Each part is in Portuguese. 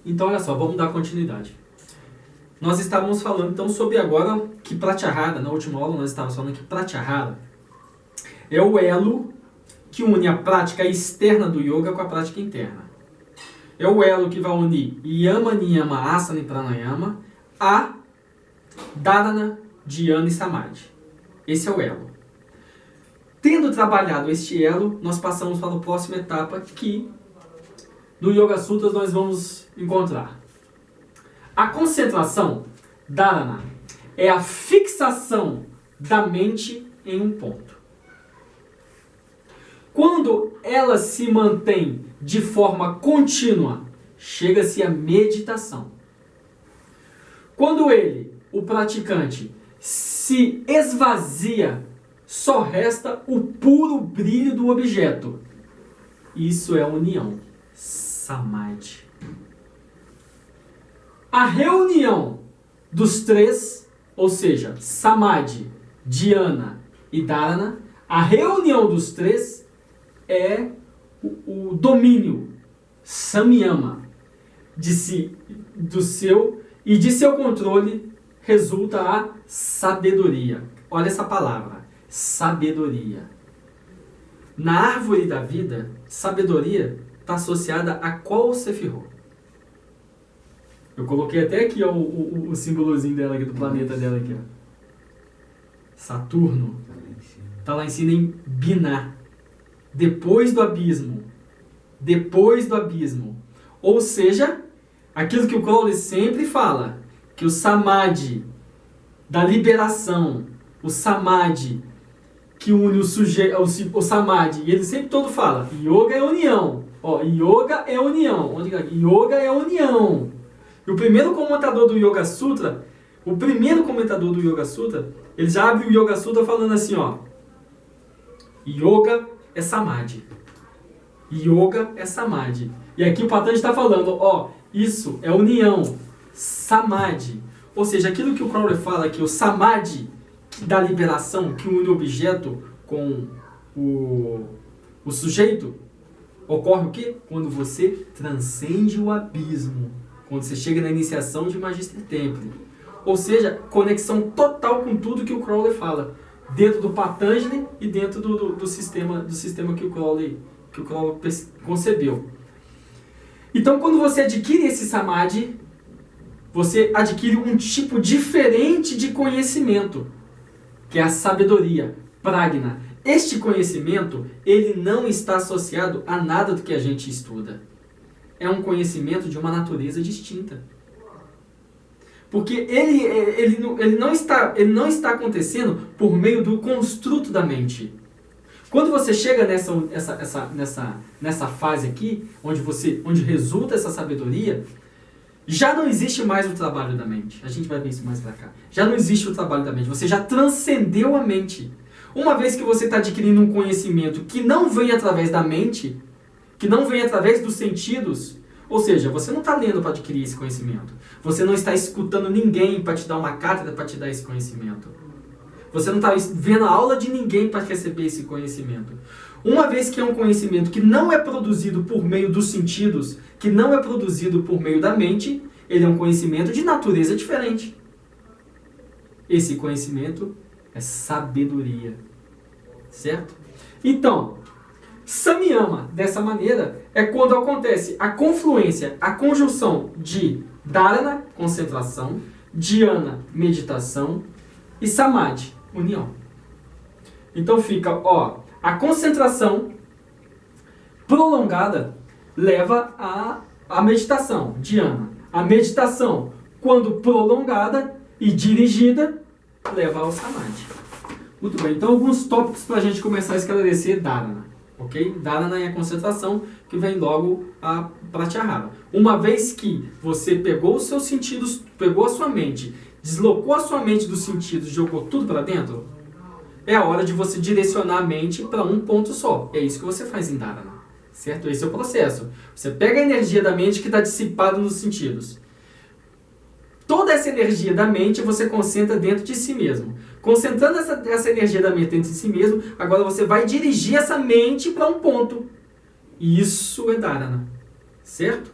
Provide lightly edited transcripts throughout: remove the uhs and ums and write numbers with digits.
Então, olha só, vamos dar continuidade. Nós estávamos falando, então, sobre agora que Pratyahara, na última aula nós estávamos falando que Pratyahara é o elo que une a prática externa do yoga com a prática interna. É o elo que vai unir Yama, Niyama, Asana e Pranayama a Dharana, Dhyana e Samadhi. Esse é o elo. Tendo trabalhado este elo, nós passamos para a próxima etapa que no Yoga Sutras nós vamos encontrar. A concentração, Dharana, é a fixação da mente em um ponto. Quando ela se mantém de forma contínua, chega-se à meditação. Quando ele, o praticante, se esvazia, só resta o puro brilho do objeto. Isso é a união, Samadhi. A reunião dos três, ou seja, Samadhi, Dhyana e Dharana, a reunião dos três é o domínio, Samyama, do seu controle resulta a sabedoria. Olha essa palavra, sabedoria. Na árvore da vida, sabedoria está associada a qual Sefirot? Eu coloquei até aqui ó, o símbolozinho dela aqui, do planeta dela aqui, ó. Saturno. Está lá em cima em Binah. Depois do abismo. Depois do abismo. Ou seja, aquilo que o Crowley sempre fala, que o Samadhi da liberação, o Samadhi que une o sujeito, o Samadhi, e ele sempre todo fala, Yoga é união. Ó, Yoga é união. Onde é? Yoga é união. E o primeiro comentador do Yoga Sutra, ele já abre o Yoga Sutra falando assim, ó, Yoga é Samadhi. Yoga é Samadhi. E aqui o Patanjali está falando, ó, isso é união, Samadhi. Ou seja, aquilo que o Crowley fala, que o Samadhi da liberação, que une o objeto com o sujeito, ocorre o quê? Quando você transcende o abismo. Quando você chega na iniciação de Magister Temple. Ou seja, conexão total com tudo que o Crowley fala. Dentro do Patanjali e dentro do sistema que o Crowley concebeu. Então, quando você adquire esse Samadhi, você adquire um tipo diferente de conhecimento, que é a sabedoria, Prajna. Este conhecimento, ele não está associado a nada do que a gente estuda. É um conhecimento de uma natureza distinta. Porque ele não está acontecendo por meio do construto da mente. Quando você chega nessa fase aqui, onde resulta essa sabedoria, já não existe mais o trabalho da mente. A gente vai ver isso mais pra cá. Já não existe o trabalho da mente. Você já transcendeu a mente. Uma vez que você está adquirindo um conhecimento que não vem através da mente, que não vem através dos sentidos, ou seja, você não está lendo para adquirir esse conhecimento. Você não está escutando ninguém para te dar uma cátedra para te dar esse conhecimento. Você não está vendo a aula de ninguém para receber esse conhecimento. Uma vez que é um conhecimento que não é produzido por meio dos sentidos, que não é produzido por meio da mente, ele é um conhecimento de natureza diferente. Esse conhecimento é sabedoria. Certo? Então, Samyama, dessa maneira, é quando acontece a confluência, a conjunção de Dharana, concentração, Dhyana, meditação, e Samadhi, união. Então fica, ó, a concentração prolongada leva à meditação, Dhyana. A meditação, quando prolongada e dirigida, leva ao Samadhi. Muito bem, então alguns tópicos para a gente começar a esclarecer Dharana. Ok? Dharana é a concentração que vem logo a Pratyahara. Uma vez que você pegou os seus sentidos, pegou a sua mente, deslocou a sua mente dos sentidos, jogou tudo para dentro, é a hora de você direcionar a mente para um ponto só. É isso que você faz em Dharana. Certo? Esse é o processo. Você pega a energia da mente que está dissipada nos sentidos. Toda essa energia da mente você concentra dentro de si mesmo. Concentrando essa energia da mente dentro de si mesmo, agora você vai dirigir essa mente para um ponto. Isso é Dharana. Certo?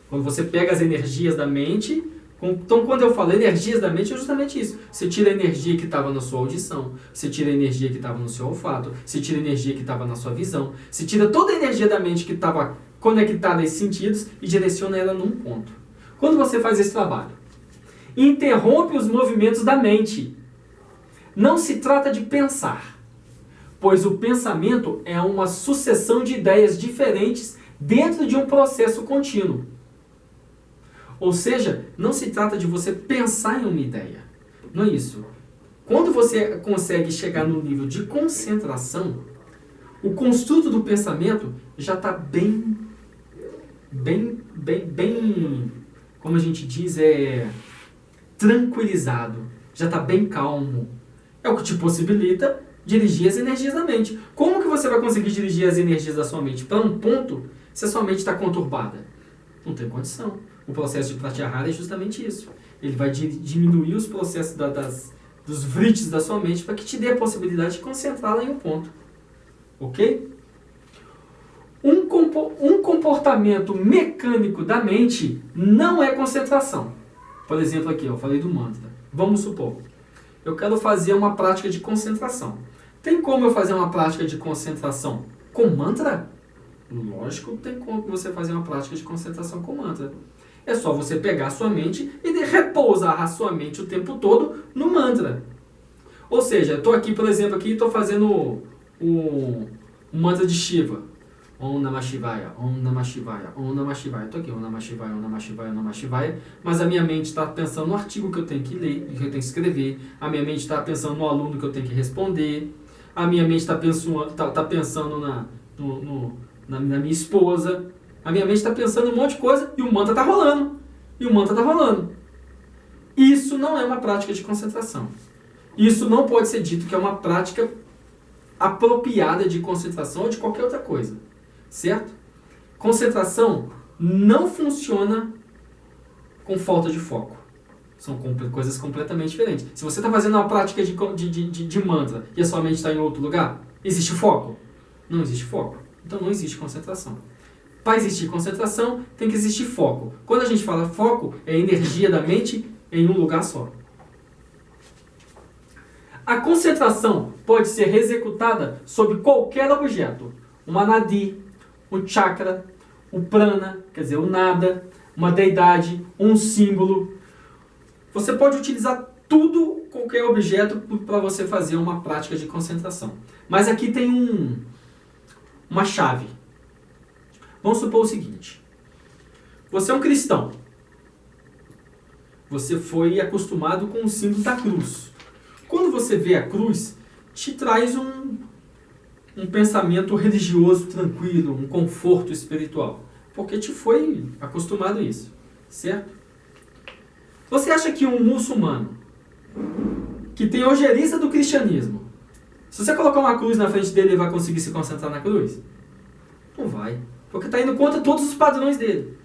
Quando você pega as energias da mente, então quando eu falo energias da mente é justamente isso. Você tira a energia que estava na sua audição, você tira a energia que estava no seu olfato, você tira a energia que estava na sua visão, você tira toda a energia da mente que estava conectada a esses sentidos e direciona ela num ponto. Quando você faz esse trabalho, interrompe os movimentos da mente. Não se trata de pensar, pois o pensamento é uma sucessão de ideias diferentes dentro de um processo contínuo. Ou seja, não se trata de você pensar em uma ideia. Não é isso. Quando você consegue chegar no nível de concentração, o construto do pensamento já está bem, como a gente diz, tranquilizado. Já está bem calmo. É o que te possibilita dirigir as energias da mente. Como que você vai conseguir dirigir as energias da sua mente para um ponto se a sua mente está conturbada? Não tem condição. O processo de pratyahara é justamente isso. Ele vai diminuir os processos dos vritis da sua mente para que te dê a possibilidade de concentrá-la em um ponto. Ok? Um comportamento mecânico da mente não é concentração. Por exemplo, aqui eu falei do mantra. Vamos supor, eu quero fazer uma prática de concentração. Tem como eu fazer uma prática de concentração com mantra? Lógico que tem como você fazer uma prática de concentração com mantra. É só você pegar a sua mente e repousar a sua mente o tempo todo no mantra. Ou seja, eu estou aqui, por exemplo, e estou fazendo um mantra de Shiva. Om Namah Shivaya, Om Namah Shivaya, Om Namah Shivaya. Estou aqui, Om Namah Shivaya, Om Namah Shivaya, Om Namah Shivaya. Mas a minha mente está pensando no artigo que eu tenho que ler, que eu tenho que escrever. A minha mente está pensando no aluno que eu tenho que responder. A minha mente está pensando na minha esposa. A minha mente está pensando em um monte de coisa e o mantra está rolando. Isso não é uma prática de concentração. Isso não pode ser dito que é uma prática apropriada de concentração ou de qualquer outra coisa. Certo? Concentração não funciona com falta de foco. São coisas completamente diferentes. Se você está fazendo uma prática de mantra e a sua mente está em outro lugar, existe foco? Não existe foco. Então não existe concentração. Para existir concentração, tem que existir foco. Quando a gente fala foco, é a energia da mente em um lugar só. A concentração pode ser executada sobre qualquer objeto. Uma nadi, um chakra, o prana, quer dizer, o nada, uma deidade, um símbolo. Você pode utilizar qualquer objeto para você fazer uma prática de concentração. Mas aqui tem uma chave. Vamos supor o seguinte. Você é um cristão. Você foi acostumado com o símbolo da cruz. Quando você vê a cruz, te traz um pensamento religioso tranquilo, um conforto espiritual. Porque te foi acostumado a isso. Certo? Você acha que um muçulmano que tem ojeriza do cristianismo, se você colocar uma cruz na frente dele, ele vai conseguir se concentrar na cruz? Não vai. Porque está indo contra todos os padrões dele.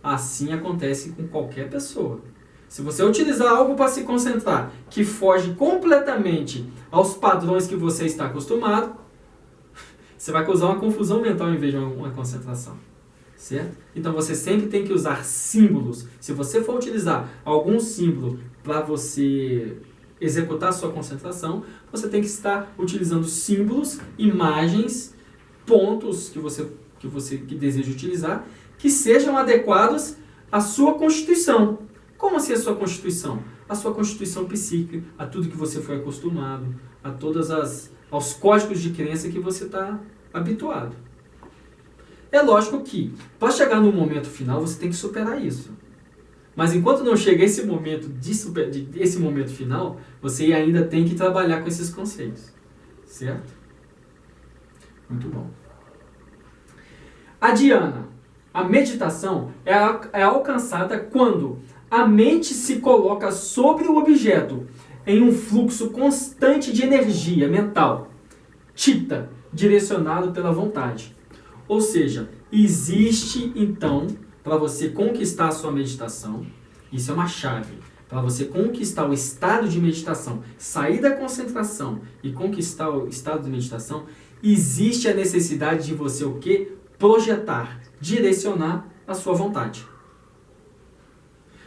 Assim acontece com qualquer pessoa. Se você utilizar algo para se concentrar que foge completamente aos padrões que você está acostumado, você vai causar uma confusão mental em vez de uma concentração. Certo? Então você sempre tem que usar símbolos. Se você for utilizar algum símbolo para você executar a sua concentração, você tem que estar utilizando símbolos, imagens, pontos que você deseja utilizar, que sejam adequados à sua constituição. Como assim a sua constituição? A sua constituição psíquica, a tudo que você foi acostumado, aos códigos de crença que você está habituado. É lógico que, para chegar no momento final, você tem que superar isso. Mas enquanto não chega esse momento esse momento final, você ainda tem que trabalhar com esses conceitos. Certo? Muito bom. A dhyana, a meditação, é alcançada quando a mente se coloca sobre o objeto em um fluxo constante de energia mental, chitta, direcionado pela vontade. Ou seja, existe então, para você conquistar a sua meditação, isso é uma chave, para você conquistar o estado de meditação, sair da concentração e conquistar o estado de meditação, existe a necessidade de você o quê? Projetar, direcionar a sua vontade.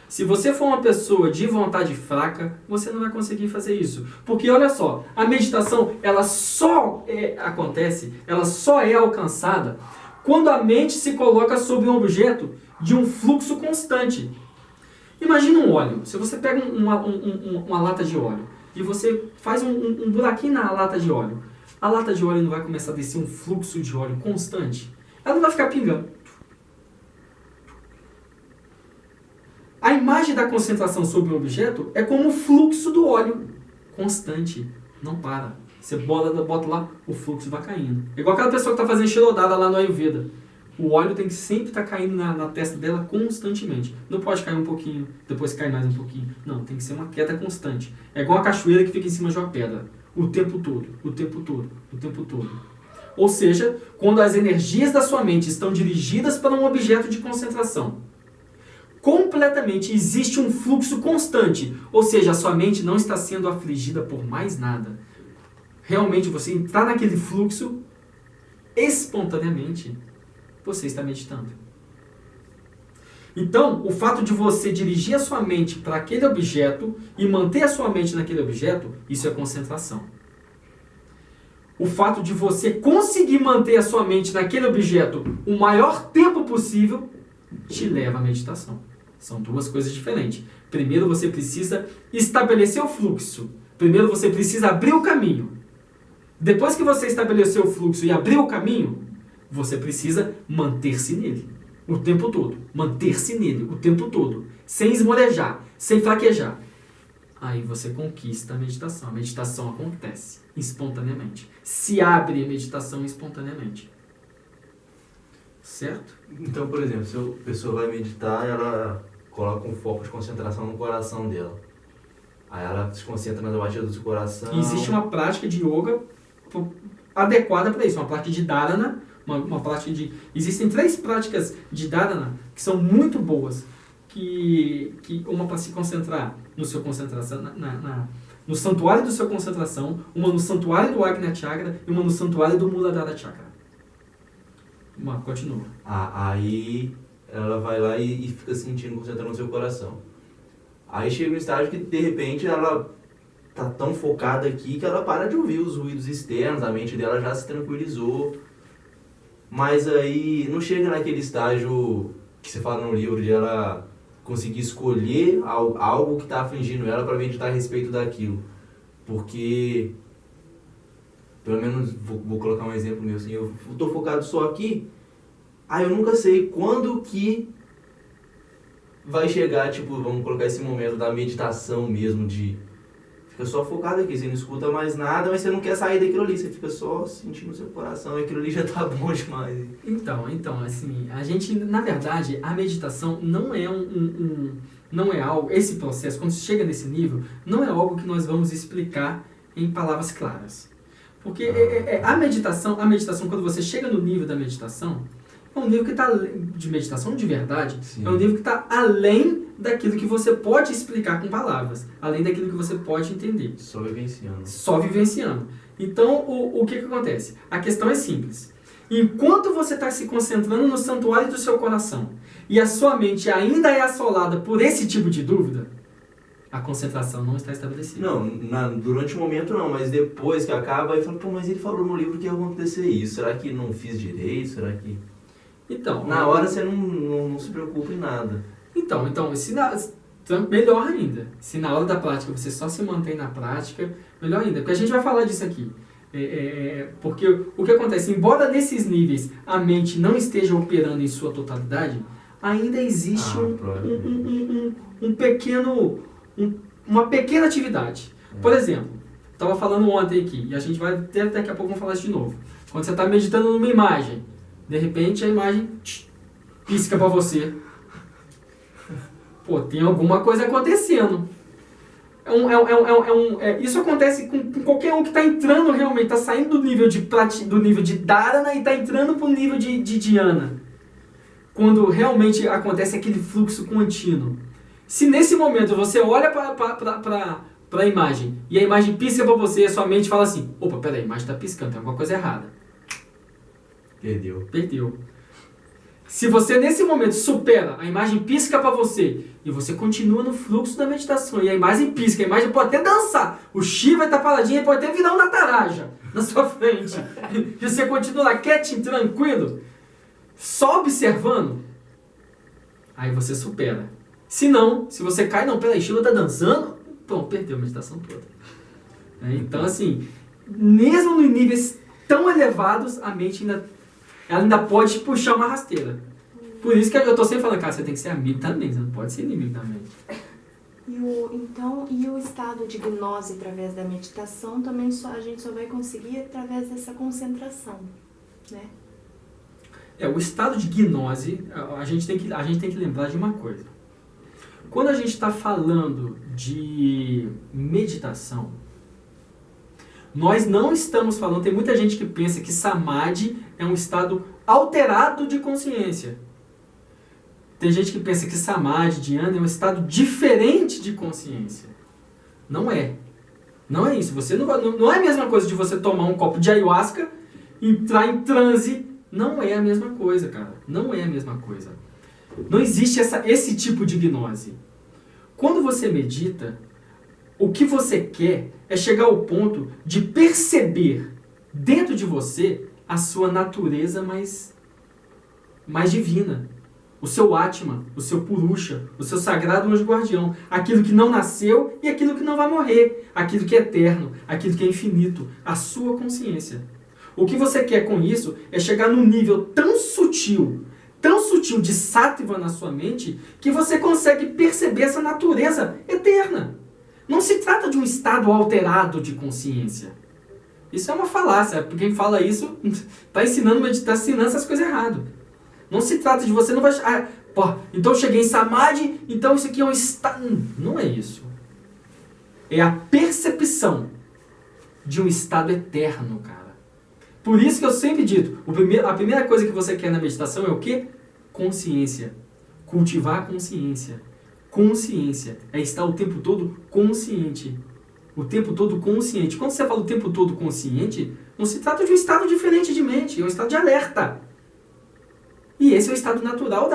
Se você for uma pessoa de vontade fraca, você não vai conseguir fazer isso. Porque olha só, a meditação, ela só é alcançada quando a mente se coloca sobre um objeto de um fluxo constante. Imagina um óleo. Se você pega uma lata de óleo e você faz um buraquinho na lata de óleo, a lata de óleo não vai começar a descer um fluxo de óleo constante. Ela não vai ficar pingando. A imagem da concentração sobre um objeto é como o fluxo do óleo, constante, não para. Você bota lá, o fluxo vai caindo. É igual aquela pessoa que está fazendo xirodada lá no Ayurveda. O óleo tem que sempre estar caindo na testa dela constantemente. Não pode cair um pouquinho, depois cai mais um pouquinho. Não, tem que ser uma queda constante. É igual a cachoeira que fica em cima de uma pedra. O tempo todo, o tempo todo, o tempo todo. Ou seja, quando as energias da sua mente estão dirigidas para um objeto de concentração, completamente existe um fluxo constante, ou seja, a sua mente não está sendo afligida por mais nada. Realmente você entrar naquele fluxo, espontaneamente, você está meditando. Então, o fato de você dirigir a sua mente para aquele objeto e manter a sua mente naquele objeto, isso é concentração. O fato de você conseguir manter a sua mente naquele objeto o maior tempo possível, te leva à meditação. São duas coisas diferentes. Primeiro você precisa estabelecer o fluxo. Primeiro você precisa abrir o caminho. Depois que você estabeleceu o fluxo e abriu o caminho, você precisa manter-se nele o tempo todo. Manter-se nele o tempo todo. Sem esmorejar, sem fraquejar. Aí você conquista a meditação. A meditação acontece espontaneamente. Se abre a meditação espontaneamente. Certo? Então, por exemplo, se a pessoa vai meditar, ela coloca um foco de concentração no coração dela. Aí ela se concentra nas batidas do coração. E existe uma prática de yoga adequada para isso, uma prática de dharana, uma prática de... Existem 3 práticas de dharana que são muito boas, que uma para se concentrar no seu concentração, no santuário do seu concentração, uma no santuário do Agnya Chakra e uma no santuário do Muladhara Chakra. Continua. Aí ela vai lá e fica sentindo, concentrando no seu coração. Aí chega um estágio que de repente ela tá tão focada aqui que ela para de ouvir os ruídos externos, a mente dela já se tranquilizou. Mas aí não chega naquele estágio que você fala no livro de ela conseguir escolher algo que está afligindo ela para meditar a respeito daquilo. Porque, pelo menos vou colocar um exemplo meu assim, eu estou focado só aqui, aí eu nunca sei quando que vai chegar, tipo, vamos colocar esse momento da meditação mesmo, de fica só focado aqui, você não escuta mais nada, mas você não quer sair daquilo ali, você fica só sentindo o seu coração, e aquilo ali já tá bom demais. Então, assim, a gente, na verdade, a meditação não é não é algo, esse processo, quando você chega nesse nível, não é algo que nós vamos explicar em palavras claras. Porque a meditação, quando você chega no nível da meditação, é um nível que está, de meditação de verdade, sim, é um nível que está além daquilo que você pode explicar com palavras, além daquilo que você pode entender. Só vivenciando. Só vivenciando. Então, o que acontece? A questão é simples. Enquanto você está se concentrando no santuário do seu coração e a sua mente ainda é assolada por esse tipo de dúvida, a concentração não está estabelecida. Não, durante o momento não, mas depois que acaba, aí fala, pô, mas ele falou no livro que ia acontecer isso, será que não fiz direito, será que... Então, na hora você não se preocupa em nada. Então melhor ainda. Se na hora da prática você só se mantém na prática, melhor ainda. Porque a gente vai falar disso aqui. Porque o que acontece, embora nesses níveis a mente não esteja operando em sua totalidade, ainda existe uma pequena atividade. Por exemplo, estava falando ontem aqui, e a gente vai até daqui a pouco vamos falar isso de novo. Quando você está meditando numa imagem, de repente a imagem pisca para você. Pô, tem alguma coisa acontecendo. Isso acontece com qualquer um que está entrando realmente, está saindo do nível de Dharana e está entrando para o nível de Dhyana. Quando realmente acontece aquele fluxo contínuo. Se nesse momento você olha para a imagem e a imagem pisca para você, a sua mente fala assim, opa, peraí, a imagem está piscando, tem alguma coisa errada. Perdeu. Se você nesse momento supera, a imagem pisca para você e você continua no fluxo da meditação e a imagem pisca, a imagem pode até dançar, o chi vai estar paradinho e pode até virar uma taraja na sua frente e você continua lá quietinho, tranquilo, só observando, aí você supera. Se não, se você cai, não, peraí, Shiva está dançando, pronto, perdeu a meditação toda. Então assim, mesmo em níveis tão elevados, a mente ela ainda pode puxar uma rasteira. Por isso que eu tô sempre falando, cara, você tem que ser amigo também, você não pode ser inimigo da mente. E o estado de gnose através da meditação também a gente só vai conseguir através dessa concentração, né? O estado de gnose, a gente tem que lembrar de uma coisa. Quando a gente está falando de meditação, nós não estamos falando, tem muita gente que pensa que Samadhi é um estado alterado de consciência. Tem gente que pensa que Samadhi, Dhyana, é um estado diferente de consciência. Não é. Não é isso. Você não é a mesma coisa de você tomar um copo de ayahuasca, entrar em transe. Não é a mesma coisa, cara. Não é a mesma coisa. Não existe esse tipo de gnose. Quando você medita, o que você quer é chegar ao ponto de perceber dentro de você a sua natureza mais divina. O seu Atma, o seu Purusha, o seu sagrado anjo guardião. Aquilo que não nasceu e aquilo que não vai morrer. Aquilo que é eterno, aquilo que é infinito. A sua consciência. O que você quer com isso é chegar num nível tão sutil de sattva na sua mente, que você consegue perceber essa natureza eterna. Não se trata de um estado alterado de consciência. Isso é uma falácia. Quem fala isso está ensinando essas coisas errado. Não se trata de você, não vai... então eu cheguei em Samadhi, então isso aqui é um estado... Não é isso. É a percepção de um estado eterno, cara. Por isso que eu sempre digo, a primeira coisa que você quer na meditação é o quê? Consciência. Cultivar a consciência. Consciência é estar o tempo todo consciente. O tempo todo consciente. Quando você fala o tempo todo consciente, não se trata de um estado diferente de mente, é um estado de alerta. E esse é o estado natural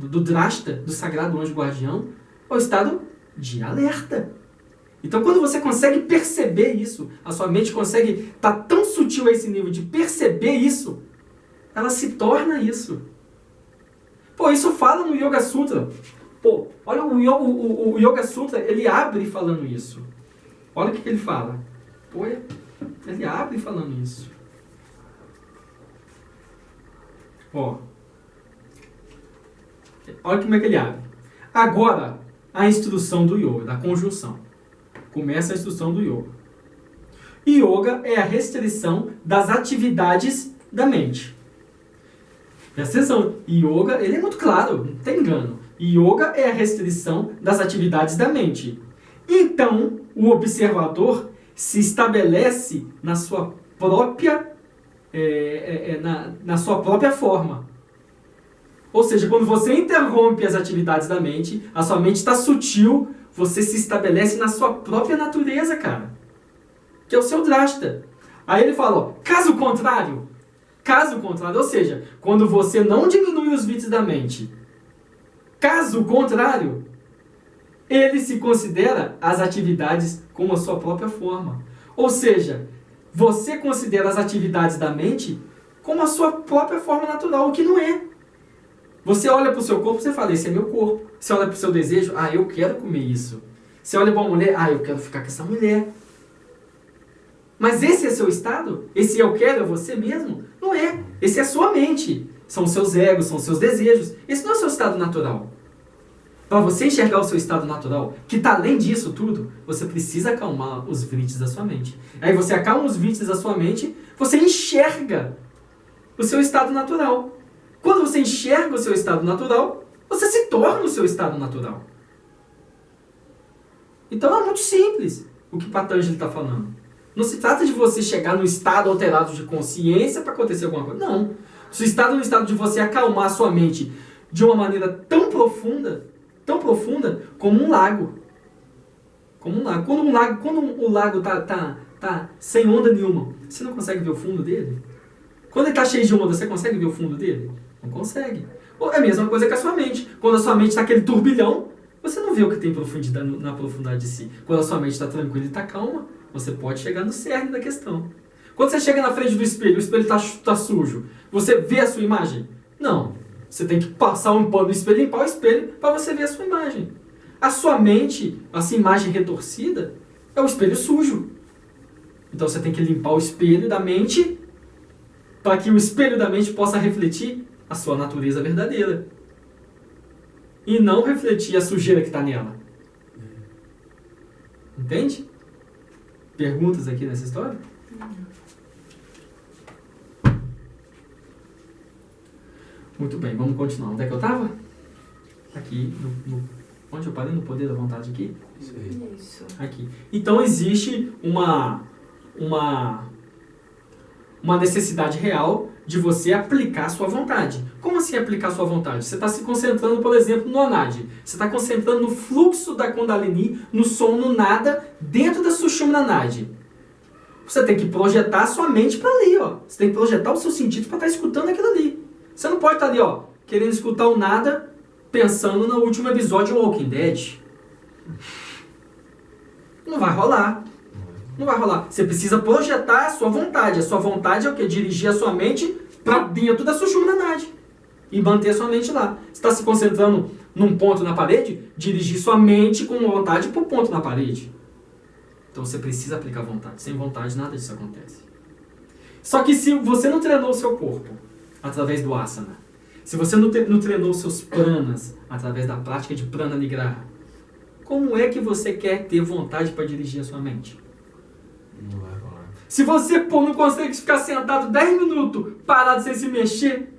do Drashta, do sagrado anjo guardião, é o estado de alerta. Então quando você consegue perceber isso, a sua mente consegue estar tão sutil a esse nível de perceber isso, ela se torna isso. Isso fala no Yoga Sutra. Olha o Yoga Sutra, ele abre falando isso. Olha o que ele fala. Ele abre falando isso. Olha como é que ele abre. Agora, a instrução do Yoga, da conjunção. Começa a instrução do Yoga. Yoga é a restrição das atividades da mente. Presta atenção. Yoga, ele é muito claro, não tem engano. Yoga é a restrição das atividades da mente. Então, o observador se estabelece na sua própria, na sua própria forma. Ou seja, quando você interrompe as atividades da mente, a sua mente está sutil, você se estabelece na sua própria natureza, cara. Que é o seu Drashta. Aí ele fala, caso contrário, ou seja, quando você não diminui os vícios da mente, caso contrário, ele se considera as atividades como a sua própria forma. Ou seja, você considera as atividades da mente como a sua própria forma natural, o que não é. Você olha para o seu corpo e você fala, esse é meu corpo. Você olha para o seu desejo, eu quero comer isso. Você olha para uma mulher, eu quero ficar com essa mulher. Mas esse é seu estado? Esse eu quero é você mesmo? Não é. Esse é a sua mente. São os seus egos, são os seus desejos. Esse não é o seu estado natural. Para você enxergar o seu estado natural, que está além disso tudo, você precisa acalmar os vrittis da sua mente. Aí você acalma os vrittis da sua mente, você enxerga o seu estado natural. Quando você enxerga o seu estado natural, você se torna o seu estado natural. Então é muito simples o que Patanjali está falando. Não se trata de você chegar no estado alterado de consciência para acontecer alguma coisa. Não. Se está no estado de você acalmar a sua mente de uma maneira tão profunda como um lago. Como um lago. Quando o lago tá sem onda nenhuma, você não consegue ver o fundo dele? Quando ele está cheio de onda, você consegue ver o fundo dele? Não consegue. Ou é a mesma coisa que a sua mente. Quando a sua mente está aquele turbilhão, você não vê o que tem profundidade, na profundidade de si. Quando a sua mente está tranquila e está calma, você pode chegar no cerne da questão. Quando você chega na frente do espelho, o espelho está sujo, você vê a sua imagem? Não. Você tem que passar um pano no espelho, limpar o espelho para você ver a sua imagem. A sua mente, essa imagem retorcida, é o espelho sujo. Então você tem que limpar o espelho da mente para que o espelho da mente possa refletir a sua natureza verdadeira. E não refletir a sujeira que está nela. Entende? Perguntas aqui nessa história? Muito bem, vamos continuar. Onde é que eu estava? Aqui, onde eu parei? No poder da vontade aqui? Isso aí. Isso. Aqui. Então existe uma necessidade real de você aplicar a sua vontade. Como assim aplicar a sua vontade? Você está se concentrando, por exemplo, no Anadi. Você está concentrando no fluxo da Kundalini, no som, no nada, dentro da Sushumna Nadi. Você tem que projetar a sua mente para ali, ó. Você tem que projetar o seu sentido para estar escutando aquilo ali. Você não pode estar ali, ó, querendo escutar o nada, pensando no último episódio de Walking Dead. Não vai rolar. Não vai rolar. Você precisa projetar a sua vontade. A sua vontade é o quê? Dirigir a sua mente para dentro da Sushumna Nadi. E manter a sua mente lá. Você está se concentrando num ponto na parede? Dirigir sua mente com vontade para o ponto na parede. Então você precisa aplicar vontade. Sem vontade nada disso acontece. Só que se você não treinou o seu corpo através do asana, se você não treinou os seus pranas através da prática de prana nigraha, como é que você quer ter vontade para dirigir a sua mente? Não vai rolar. Se você não consegue ficar sentado 10 minutos parado sem se mexer,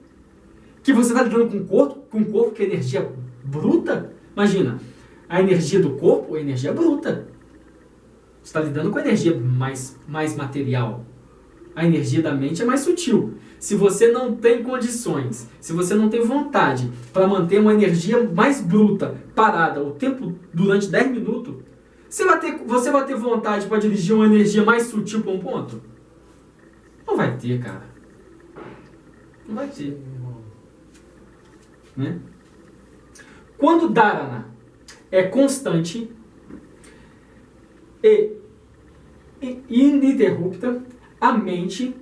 que você está lidando com um corpo que é energia bruta, imagina, a energia do corpo é energia bruta. Você está lidando com a energia mais material. A energia da mente é mais sutil. Se você não tem condições, se você não tem vontade para manter uma energia mais bruta parada o tempo durante 10 minutos, você vai ter vontade para dirigir uma energia mais sutil para um ponto? Não vai ter, cara. Não vai ter. Né? Quando dharana é constante e ininterrupta, a mente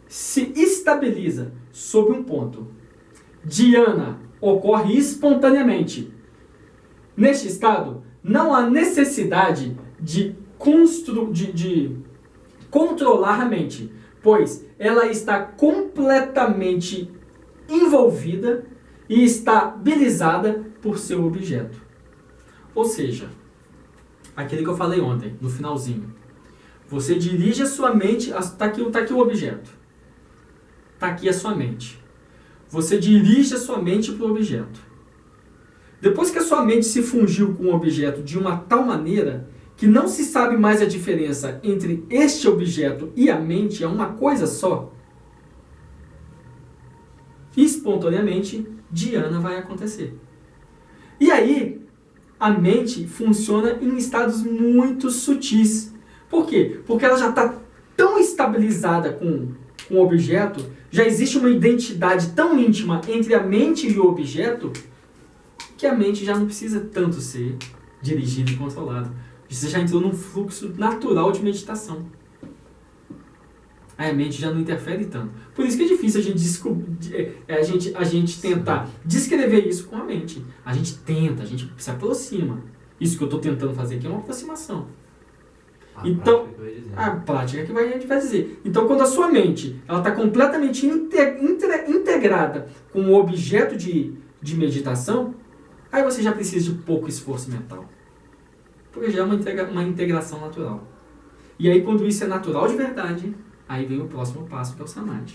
se estabiliza sob um ponto. Dhyana ocorre espontaneamente. Neste estado, não há necessidade de controlar a mente, pois ela está completamente envolvida e estabilizada por seu objeto. Ou seja, aquele que eu falei ontem, no finalzinho. Você dirige a sua mente, tá aqui o objeto. Está aqui a sua mente. Você dirige a sua mente para o objeto. Depois que a sua mente se fundiu com o objeto de uma tal maneira que não se sabe mais a diferença entre este objeto e a mente, é uma coisa só, espontaneamente, dhyana vai acontecer. E aí, a mente funciona em estados muito sutis. Por quê? Porque ela já está tão estabilizada com o objeto, já existe uma identidade tão íntima entre a mente e o objeto, que a mente já não precisa tanto ser dirigida e controlada. Você já entrou num fluxo natural de meditação. Aí a mente já não interfere tanto. Por isso que é difícil a gente tentar descrever isso com a mente. A gente tenta, a gente se aproxima. Isso que eu estou tentando fazer aqui é uma aproximação. Então, a prática que vai dizer. Então, quando a sua mente está completamente integrada com o objeto de meditação, aí você já precisa de pouco esforço mental. Porque já é uma integração natural. E aí, quando isso é natural de verdade, aí vem o próximo passo, que é o samadhi.